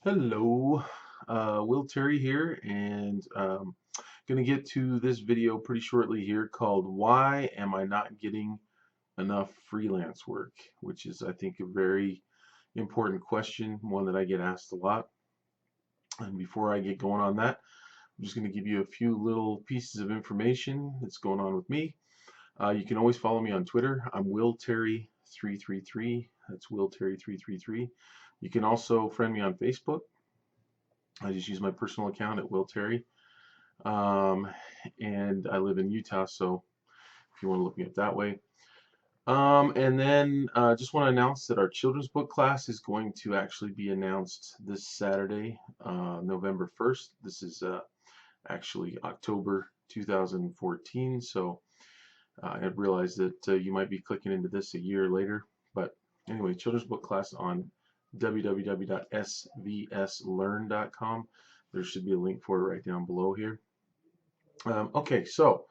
Hello, Will Terry here, and going to get to this video pretty shortly here called "Why Am I Not Getting Enough Freelance Work?" Which is, I think, a very important question, one that I get asked a lot. And before I get going on that, I'm just going to give you a few little pieces of information that's going on with me. You can always follow me on Twitter. I'm Will Terry 333. That's Will Terry 333. You can also friend me on Facebook. I just use my personal account at Will Terry. Um, and I live in Utah, so if you want to look me up that way. And then just want to announce that our children's book class is going to actually be announced this Saturday, November 1st. This is actually October 2014, so I realized that you might be clicking into this a year later. But anyway, children's book class on www.svslearn.com. There should be a link for it right down below here. Okay, so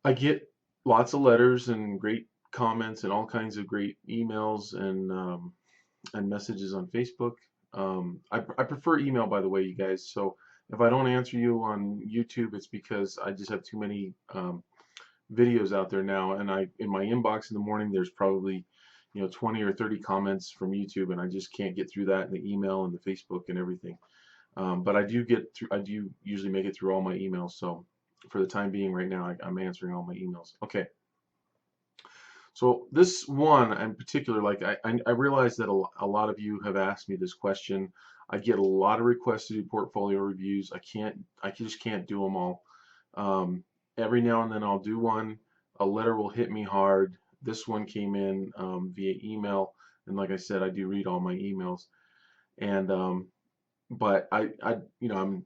I get lots of letters and great comments and all kinds of great emails and messages on Facebook. I prefer email, by the way, you guys. So if I don't answer you on YouTube, it's because I just have too many videos out there now, and I in my inbox in the morning there's probably 20 or 30 comments from YouTube, and I just can't get through that in the email and the Facebook and everything. But I do get through. I do usually make it through all my emails. So for the time being, right now, I'm answering all my emails. Okay. So this one in particular, like I realize that a lot of you have asked me this question. I get a lot of requests to do portfolio reviews. I just can't do them all. Um, every now and then I'll do one. A letter will hit me hard. This one came in via email, and like I said, I do read all my emails. And but I'm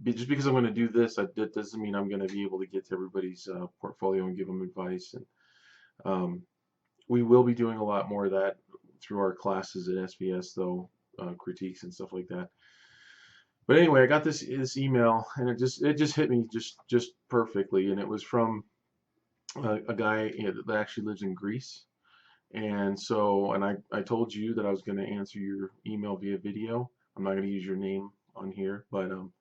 just because I'm going to do this, that doesn't mean I'm going to be able to get to everybody's portfolio and give them advice. And um, we will be doing a lot more of that through our classes at SVS, though, critiques and stuff like that. But anyway, I got this email, and it just hit me just perfectly, and it was from a guy that actually lives in Greece. And so, and I told you that I was going to answer your email via video. I'm not going to use your name on here, but I'm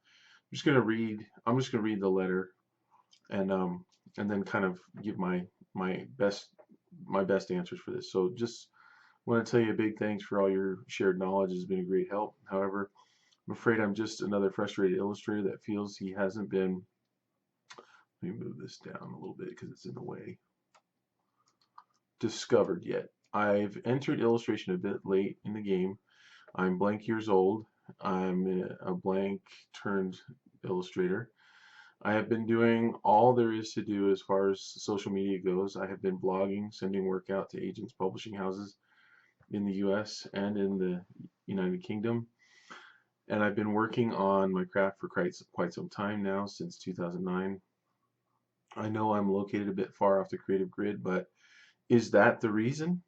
just gonna read the letter, and then kind of give my best my best answers for this. So just want to tell you a big thanks for all your shared knowledge. It's been a great help. However, I'm afraid I'm just another frustrated illustrator that feels he hasn't been. Let me move this down a little bit because it's in the way. Discovered yet. I've entered illustration a bit late in the game. I'm blank years old. I'm a blank turned illustrator. I have been doing all there is to do as far as social media goes. I have been blogging, sending work out to agents, publishing houses in the US and in the United Kingdom. And I've been working on my craft for quite some time now, since 2009. I know I'm located a bit far off the creative grid, but is that the reason?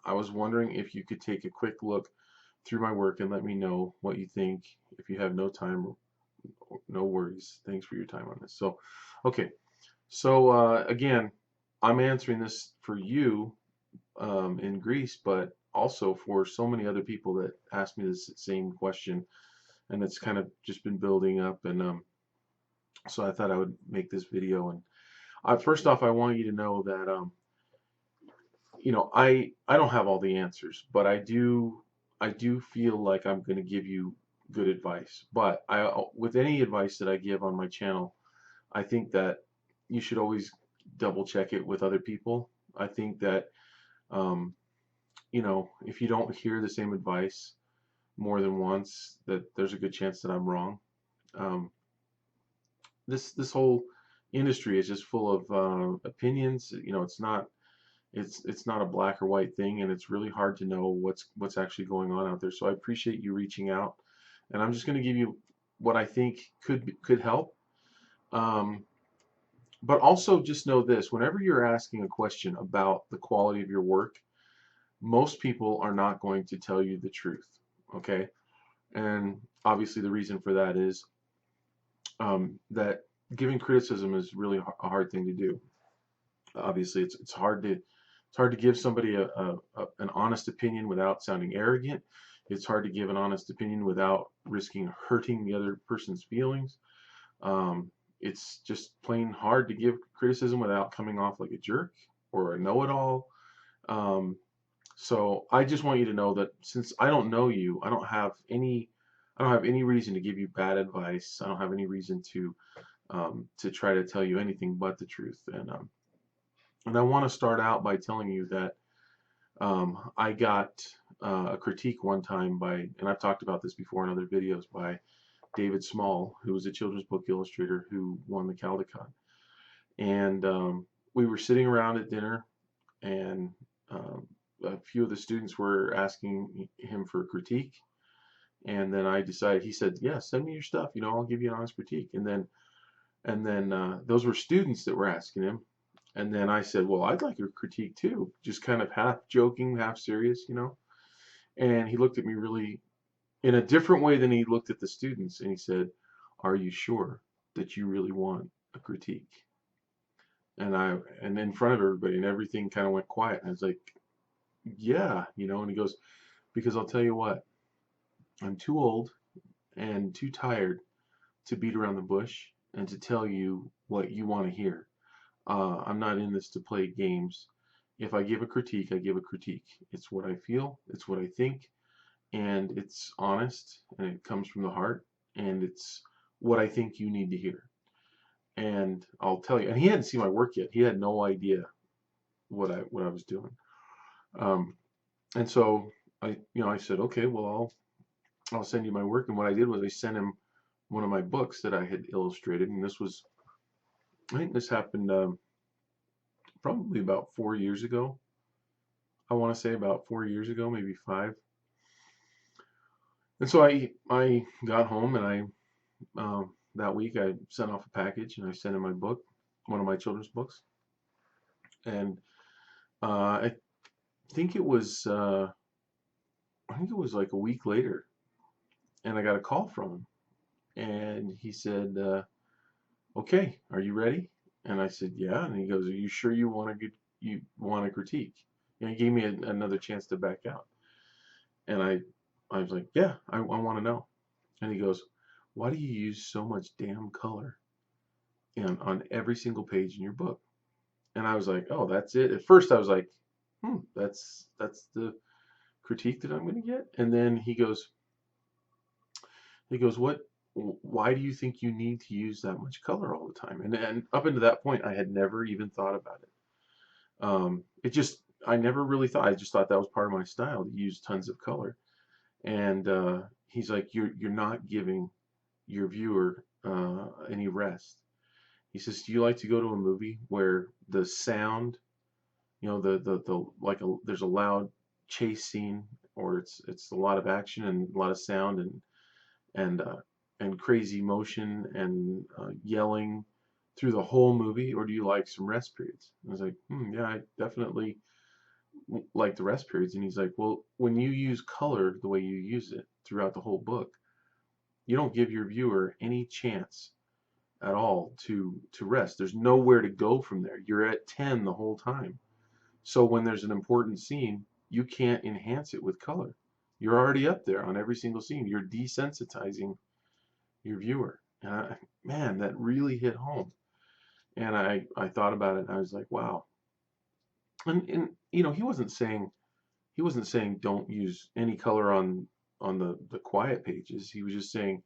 I was wondering if you could take a quick look through my work and let me know what you think. If you have no time, no worries. Thanks for your time on this. So, okay. So again, I'm answering this for you in Greece, but also for so many other people that asked me this same question, and it's kind of just been building up. And so I thought I would make this video. And first off, I want you to know that I don't have all the answers, but I do feel like I'm going to give you good advice. But with any advice that I give on my channel, I think that you should always double check it with other people. I think that um, if you don't hear the same advice more than once, that there's a good chance that I'm wrong. Um, this whole industry is just full of opinions. It's not a black or white thing, and it's really hard to know what's actually going on out there. So I appreciate you reaching out, and I'm just going to give you what I think could help. Um, but also just know this: whenever you're asking a question about the quality of your work, most people are not going to tell you the truth. Okay, and obviously the reason for that is that giving criticism is really a hard thing to do. Obviously, it's hard to give somebody an honest opinion without sounding arrogant. It's hard to give an honest opinion without risking hurting the other person's feelings. Um, it's just plain hard to give criticism without coming off like a jerk or a know-it-all. Um, so I just want you to know that since I don't know you, I don't have any reason to give you bad advice. I don't have any reason to try to tell you anything but the truth. And I want to start out by telling you that I got a critique one time and I've talked about this before in other videos, by David Small, who was a children's book illustrator who won the Caldecott. And we were sitting around at dinner, and a few of the students were asking him for a critique. And then I decided, he said, yeah, send me your stuff, I'll give you an honest critique. And then those were students that were asking him. And then I said, well, I'd like a critique too, just kind of half joking, half serious. And he looked at me really in a different way than he looked at the students. And he said, are you sure that you really want a critique? And in front of everybody, and everything kind of went quiet. And I was like, yeah, and he goes, because I'll tell you what, I'm too old and too tired to beat around the bush and to tell you what you want to hear. I'm not in this to play games. If I give a critique, I give a critique. It's what I feel, it's what I think, and it's honest, and it comes from the heart, and it's what I think you need to hear. And I'll tell you, and he hadn't seen my work yet. He had no idea what I was doing. And so I said, okay, well, I'll send you my work. And what I did was I sent him one of my books that I had illustrated, and I think this happened probably about 4 years ago. I want to say about 4 years ago, maybe 5. And so I got home, and that week I sent off a package, and I sent him my book, one of my children's books. And I think it was like a week later, and I got a call from him, and he said, okay, are you ready? And I said, yeah. And he goes, are you sure you want a critique? And he gave me another chance to back out. And I was like, yeah, I want to know. And he goes, why do you use so much damn color on every single page in your book? And I was like, oh, that's it. At first I was like, that's the critique that I'm going to get. And then he goes, why do you think you need to use that much color all the time? And up until that point, I had never even thought about it. I never really thought. I just thought that was part of my style, to use tons of color. And he's like, you're not giving your viewer any rest. He says, do you like to go to a movie where the sound, there's a loud chase scene, or it's a lot of action and a lot of sound and crazy motion and yelling through the whole movie, or do you like some rest periods? And I was like, yeah, I definitely like the rest periods. And he's like, well, when you use color the way you use it throughout the whole book, you don't give your viewer any chance at all to rest. There's nowhere to go from there. You're at 10 the whole time. So when there's an important scene, you can't enhance it with color. You're already up there on every single scene. You're desensitizing your viewer. And man, that really hit home. And I thought about it, and I was like, wow. And he wasn't saying don't use any color on the quiet pages. He was just saying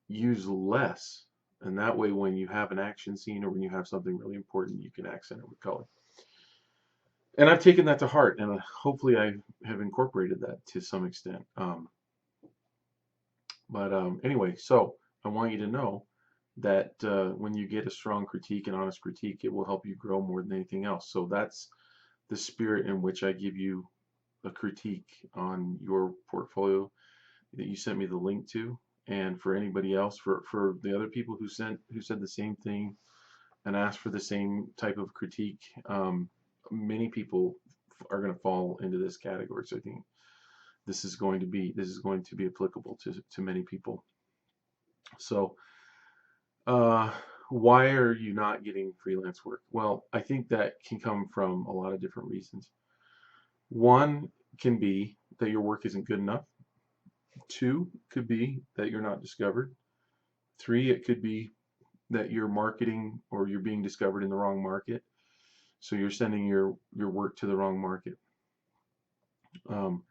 use less, and that way when you have an action scene or when you have something really important, you can accent it with color. And I've taken that to heart, and hopefully I have incorporated that to some extent. Anyway, so I want you to know that when you get a strong critique, an honest critique, it will help you grow more than anything else. So that's the spirit in which I give you a critique on your portfolio that you sent me the link to. And for anybody else, for the other people who said the same thing and asked for the same type of critique, many people are going to fall into this category. So I think this is going to be applicable to many people. So why are you not getting freelance work? Well, I think that can come from a lot of different reasons. One can be that your work isn't good enough. 2 could be that you're not discovered. 3, it could be that you're marketing or you're being discovered in the wrong market. So you're sending your work to the wrong market. Um,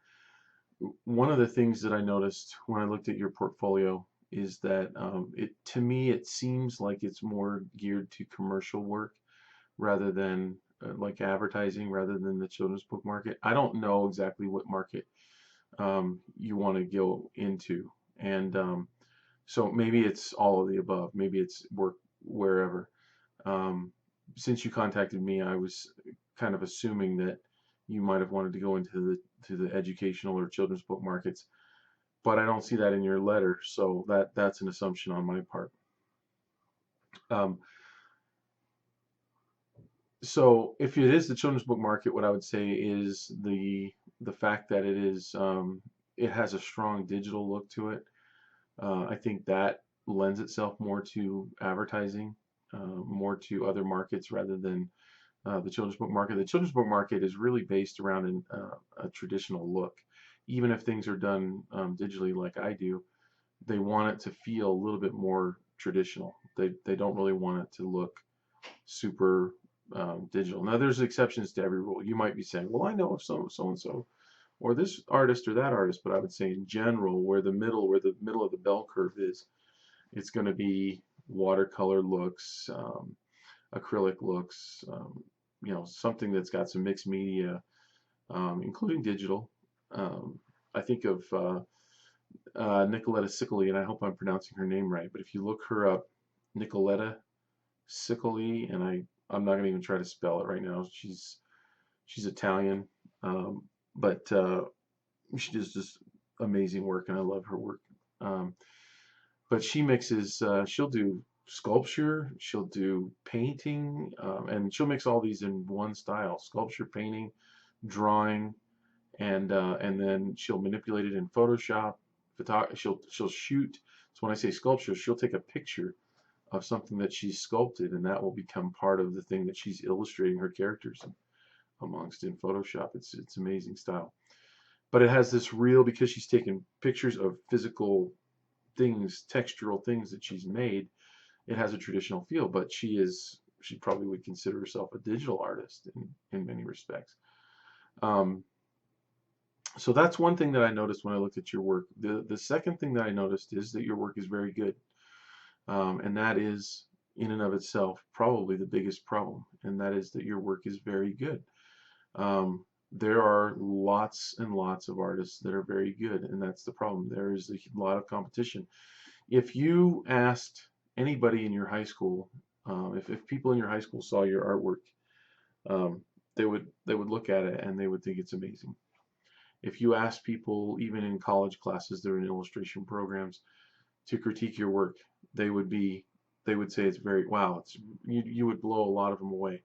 One of the things that I noticed when I looked at your portfolio is that to me it seems like it's more geared to commercial work rather than like advertising, rather than the children's book market. I don't know exactly what market you want to go into, and so maybe it's all of the above. Maybe it's work wherever. Um, since you contacted me, I was kind of assuming that you might have wanted to go into the educational or children's book markets, but I don't see that in your letter, so that's an assumption on my part. Um, so if it is the children's book market, what I would say is the fact that it has a strong digital look to it. I think that lends itself more to advertising, more to other markets rather than the children's book market. The children's book market is really based around a traditional look. Even if things are done digitally like I do, they want it to feel a little bit more traditional. They don't really want it to look super digital. Now, there's exceptions to every rule. You might be saying, well, I know of so and so, or this artist or that artist, but I would say in general, where the middle of the bell curve is, it's going to be watercolor looks, acrylic looks, something that's got some mixed media, including digital. Um, I think of Nicoletta Siccoli, and I hope I'm pronouncing her name right, but if you look her up, Nicoletta Siccoli, and I'm not going to even try to spell it right now. She's Italian, but she does just amazing work, and I love her work. Um, but she mixes. She'll do sculpture, she'll do painting, and she'll mix all these in one style: sculpture, painting, drawing, and then she'll manipulate it in Photoshop. She'll shoot. So when I say sculpture, she'll take a picture of something that she's sculpted, and that will become part of the thing that she's illustrating her characters amongst in Photoshop. It's amazing style. But it has this real, because she's taken pictures of physical things, textural things that she's made. It has a traditional feel, but she probably would consider herself a digital artist in many respects. Um, so that's one thing that I noticed when I looked at your work. The second thing that I noticed is that your work is very good. And that is, in and of itself, probably the biggest problem, and that is that your work is very good. There are lots and lots of artists that are very good, and that's the problem. There is a lot of competition. If you asked anybody in your high school, if people in your high school saw your artwork, they would look at it and they would think it's amazing. If you ask people, even in college classes, they're in illustration programs, to critique your work, they would say it's very, wow. You would blow a lot of them away.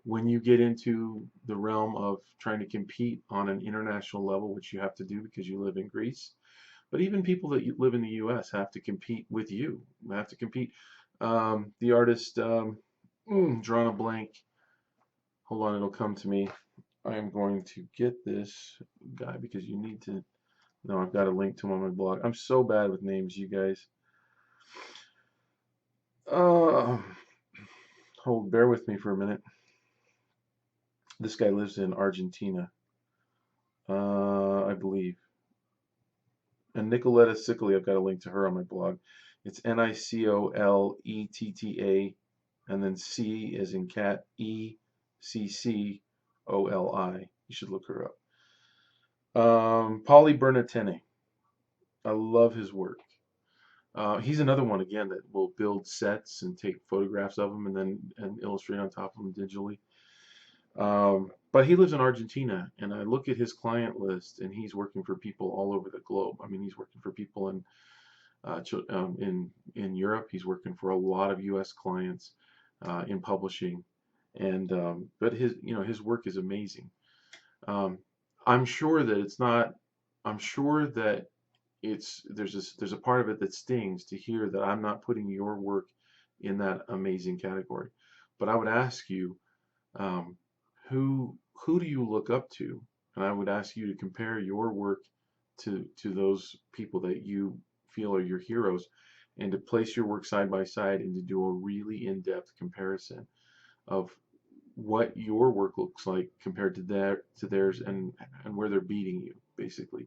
When you get into the realm of trying to compete on an international level, which you have to do because you live in Greece, but even people that live in the U.S. have to compete with you. Have to compete. The artist, drawing a blank. Hold on, it'll come to me. I am going to get this guy because you need to. No, I've got a link to him on my blog. I'm so bad with names, you guys. Bear with me for a minute. This guy lives in Argentina, I believe. And Nicoletta Siccoli, I've got a link to her on my blog. It's Nicoletta, and then C as in cat, Eccoli. You should look her up. Polly Bernatene. I love his work. He's another one again that will build sets and take photographs of them and illustrate on top of them digitally. But he lives in Argentina, and I look at his client list, and he's working for people all over the globe. I mean, he's working for people in Europe. He's working for a lot of U.S. clients in publishing, and but his work is amazing. I'm sure that it's not. I'm sure that there's a part of it that stings to hear that I'm not putting your work in that amazing category. But I would ask you, who do you look up to? And I would ask you to compare your work to those people that you feel are your heroes, and to place your work side by side and to do a really in-depth comparison of what your work looks like compared to theirs, and where they're beating you basically.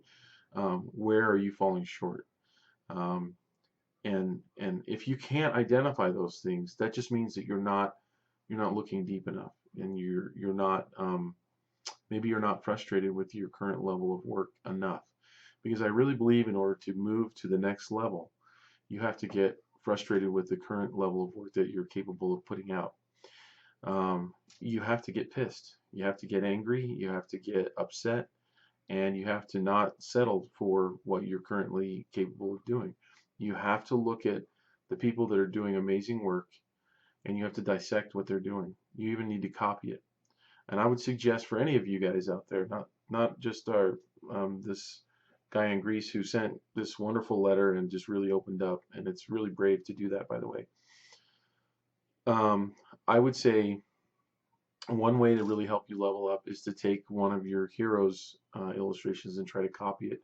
Where are you falling short? Um, and if you can't identify those things, that just means that you're not looking deep enough, and you're not maybe you're not frustrated with your current level of work enough. Because I really believe in order to move to the next level, you have to get frustrated with the current level of work that you're capable of putting out. You have to get pissed. You have to get angry. You have to get upset. And you have to not settle for what you're currently capable of doing. You have to look at the people that are doing amazing work, and you have to dissect what they're doing. You even need to copy it. And I would suggest for any of you guys out there, not just our this guy in Greece who sent this wonderful letter and just really opened up, and it's really brave to do that, by the way. I would say one way to really help you level up is to take one of your heroes' illustrations and try to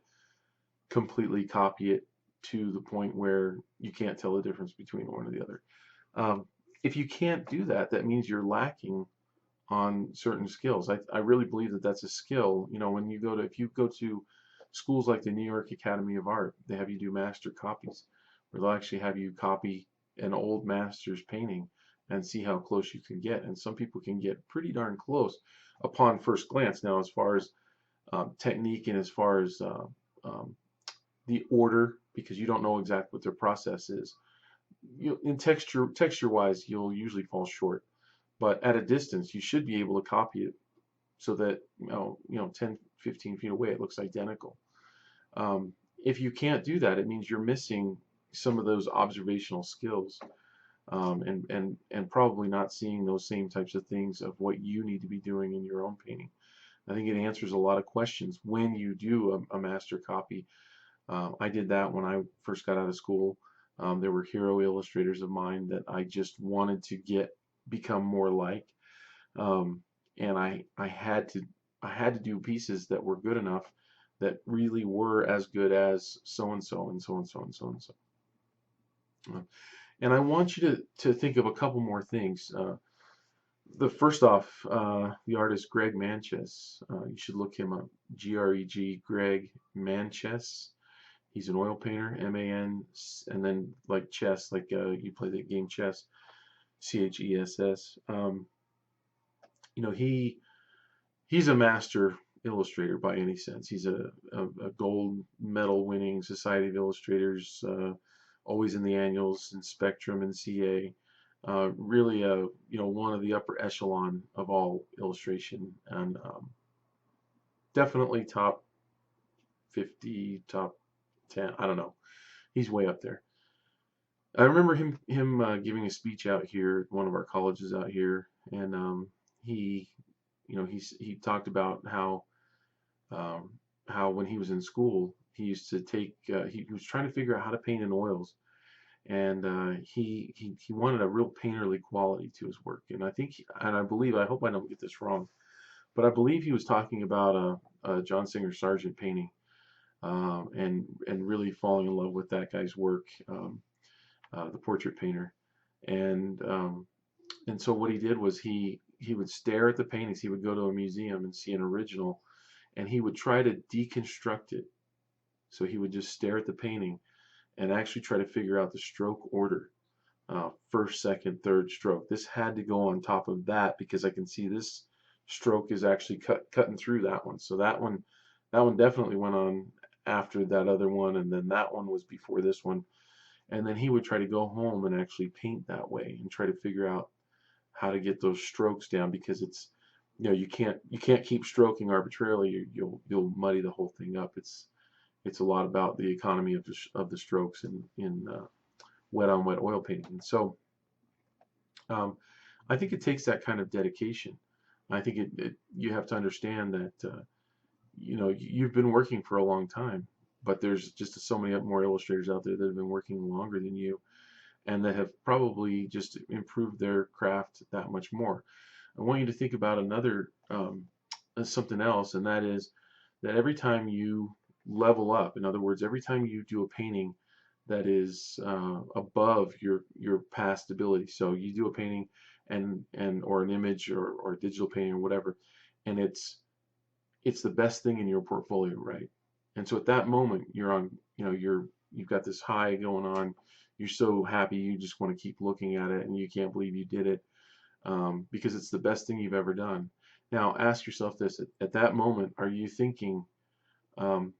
completely copy it to the point where you can't tell the difference between one or the other. If you can't do that, that means you're lacking on certain skills. I really believe that that's a skill. When if you go to schools like the New York Academy of Art, they have you do master copies, where they'll actually have you copy an old master's painting and see how close you can get. And some people can get pretty darn close upon first glance. Now, as far as technique, and as far as um, the order, because you don't know exactly what their process is, in texture wise, you'll usually fall short. But at a distance, you should be able to copy it so that 10, 15 feet away, it looks identical. If you can't do that, it means you're missing some of those observational skills, and probably not seeing those same types of things of what you need to be doing in your own painting. I think it answers a lot of questions when you do a master copy. I did that when I first got out of school. There were hero illustrators of mine that I just wanted to become more like, and I had to do pieces that were good enough, that really were as good as so and so and so and so and so and so. And I want you to think of a couple more things. The first off, the artist Greg Manches. You should look him up. Greg Manches. He's an oil painter, M-A-N, and then like chess, like you play the game chess, C-H-E-S-S. He's a master illustrator by any sense. He's a gold medal winning Society of Illustrators, always in the annuals and Spectrum and CA. Really, one of the upper echelon of all illustration, and definitely top 50, top 10. I don't know. He's way up there. I remember him giving a speech out here at one of our colleges out here, and he he talked about how when he was in school, he used to take he was trying to figure out how to paint in oils, and he wanted a real painterly quality to his work. And I hope I don't get this wrong, but I believe he was talking about a John Singer Sargent painting, and really falling in love with that guy's work, the portrait painter. And so what he did was he would stare at the paintings. He would go to a museum and see an original, and he would try to deconstruct it. So he would just stare at the painting and actually try to figure out the stroke order, first, second, third stroke. This had to go on top of that because I can see this stroke is actually cutting through that one. So that one definitely went on after that other one, and then that one was before this one. And then he would try to go home and actually paint that way and try to figure out how to get those strokes down, because it's you can't keep stroking arbitrarily. You'll muddy the whole thing up. It's a lot about the economy of the strokes in wet on wet oil painting. So I think it takes that kind of dedication. I think you have to understand that you've been working for a long time, but there's just so many more illustrators out there that have been working longer than you, and that have probably just improved their craft that much more. I want you to think about another something else, and that is that every time you level up. In other words, every time you do a painting that is above your past ability. So you do a painting and or an image or a digital painting or whatever, and it's the best thing in your portfolio, right? And so at that moment, you're on, you've got this high going on. You're so happy, you just want to keep looking at it, and you can't believe you did it, because it's the best thing you've ever done. Now, ask yourself this: at that moment, are you thinking um,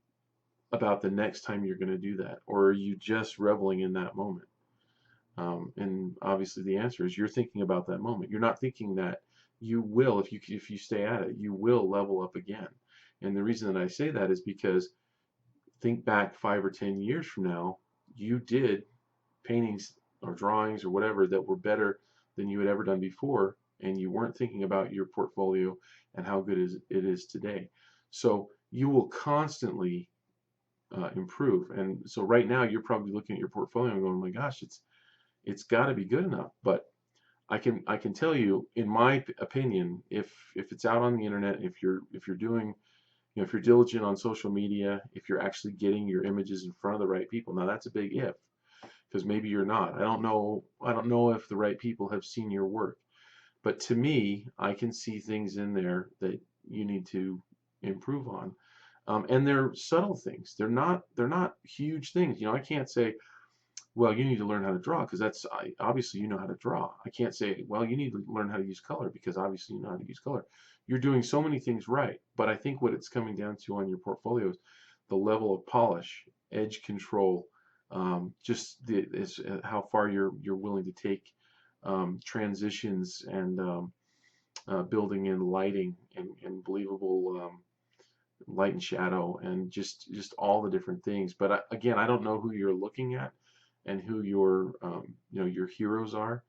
about the next time you're going to do that, or are you just reveling in that moment? And obviously, the answer is you're thinking about that moment. You're not thinking that you will, if you stay at it, you will level up again. And the reason that I say that is because think back 5 or 10 years from now, you did paintings or drawings or whatever that were better than you had ever done before, and you weren't thinking about your portfolio and how good it is today. So you will constantly improve. And so right now you're probably looking at your portfolio and going, "Oh my gosh, it's got to be good enough." But I can tell you, in my opinion, if it's out on the internet, if you're doing, if you're diligent on social media, if you're actually getting your images in front of the right people. Now that's a big if, because maybe you're not. I don't know if the right people have seen your work. But to me, I can see things in there that you need to improve on. And they're subtle things. They're not huge things. I can't say, well, you need to learn how to draw, because obviously you know how to draw. I can't say, well, you need to learn how to use color, because obviously you know how to use color. You're doing so many things right, but I think what it's coming down to on your portfolio is the level of polish, edge control, is how far you're willing to take transitions, and building in lighting and believable light and shadow, and just all the different things. But again, I don't know who you're looking at and who your heroes are,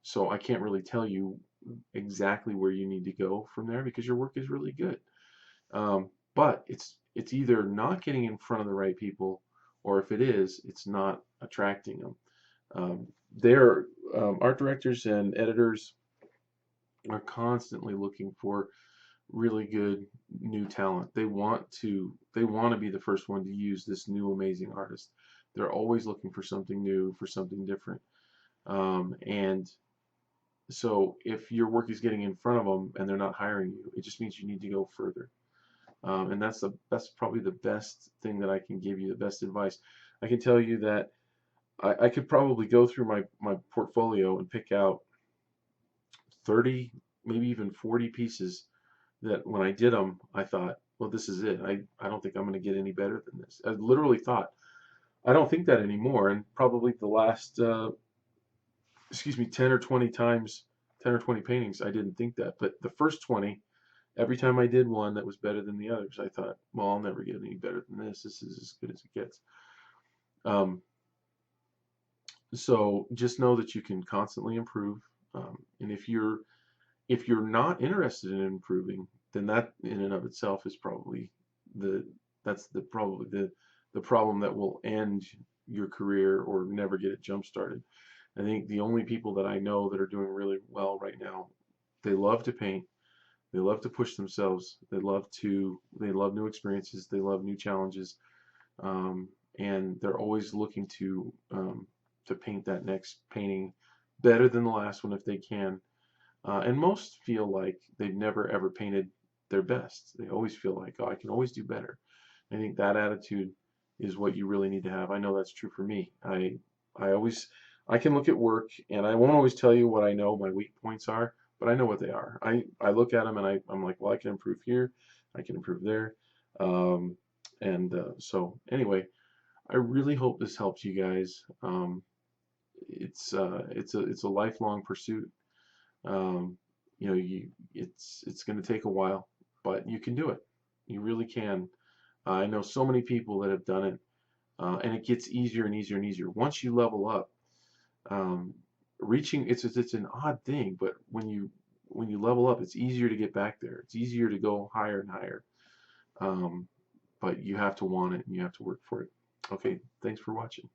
so I can't really tell you exactly where you need to go from there, because your work is really good. But it's either not getting in front of the right people, or if it is, it's not attracting them. Their art directors and editors are constantly looking for really good new talent. They want to be the first one to use this new amazing artist. They're always looking for something new, for something different. And so if your work is getting in front of them and they're not hiring you, it just means you need to go further. And that's probably the best thing that I can give you, the best advice. I can tell you that I could probably go through my portfolio and pick out 30, maybe even 40 pieces that when I did them, I thought, well, this is it. I don't think I'm going to get any better than this. I literally thought. I don't think that anymore. And probably the last, 10 or 20 times, 10 or 20 paintings, I didn't think that. But the first 20, every time I did one that was better than the others, I thought, well, I'll never get any better than this. This is as good as it gets. Um, so just know that you can constantly improve. And if you're not interested in improving, then that in and of itself is probably the probably the problem that will end your career or never get it jump started. I think the only people that I know that are doing really well right now, they love to paint, they love to push themselves, they love new experiences, they love new challenges, and they're always looking to paint that next painting better than the last one if they can. And most feel like they've never ever painted their best. They always feel like, oh, I can always do better. I think that attitude is what you really need to have. I know that's true for me. I can look at work, and I won't always tell you what I know my weak points are, but I know what they are. I look at them and I'm like, well, I can improve here, I can improve there. So anyway, I really hope this helps you guys. It's a lifelong pursuit. Um, it's going to take a while, but you can do it. You really can. I know so many people that have done it, and it gets easier and easier and easier. Once you level up, reaching it's an odd thing, but when you level up, it's easier to get back there. It's easier to go higher and higher. Um, but you have to want it and you have to work for it. Okay, thanks for watching.